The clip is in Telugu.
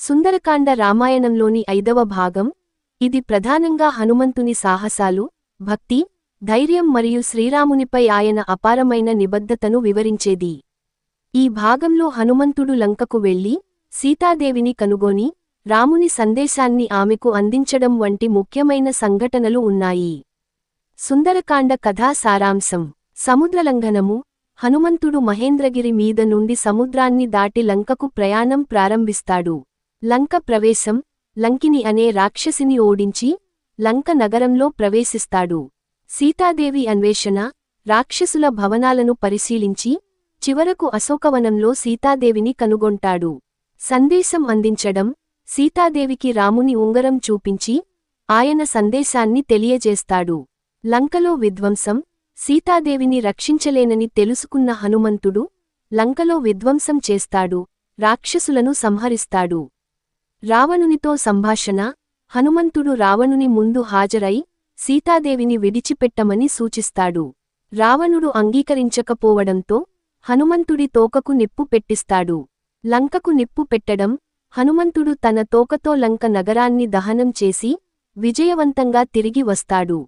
సుందరకాండ రామాయణంలోని 5వ భాగం. ఇది ప్రధానంగా హనుమంతుని సాహసాలు, భక్తి, ధైర్యం మరియు శ్రీరామునిపై ఆయన అపారమైన నిబద్ధతను వివరించేది. ఈ భాగంలో హనుమంతుడు లంకకు వెళ్లి, సీతాదేవిని కనుగొని, రాముని సందేశాన్ని ఆమెకు అందించడం వంటి ముఖ్యమైన సంఘటనలు ఉన్నాయి. సుందరకాండ కథా సారాంశం. సముద్రలంఘనము. హనుమంతుడు మహేంద్రగిరి మీద నుండి సముద్రాన్ని దాటి లంకకు ప్రయాణం ప్రారంభిస్తాడు. లంక ప్రవేశం. లంకిని అనే రాక్షసిని ఓడించి, లంక నగరంలో ప్రవేశిస్తాడు. సీతాదేవి అన్వేషణ. రాక్షసుల భవనాలను పరిశీలించి, చివరకు అశోకవనంలో సీతాదేవిని కనుగొంటాడు. సందేశం అందించడం. సీతాదేవికి రాముని ఉంగరం చూపించి, ఆయన సందేశాన్ని తెలియజేస్తాడు. లంకలో విధ్వంసం. సీతాదేవిని రక్షించలేనని తెలుసుకున్న హనుమంతుడు, లంకలో విధ్వంసం చేస్తాడు, రాక్షసులను సంహరిస్తాడు. రావణునితో సంభాషణ. హనుమంతుడు రావణుని ముందు హాజరై, సీతాదేవిని విడిచిపెట్టమని సూచిస్తాడు. రావణుడు అంగీకరించకపోవడంతో, హనుమంతుడి తోకకు నిప్పు పెట్టిస్తాడు. లంకకు నిప్పు పెట్టడం. హనుమంతుడు తన తోకతో లంక నగరాన్ని దహనం చేసి, విజయవంతంగా తిరిగి వస్తాడు.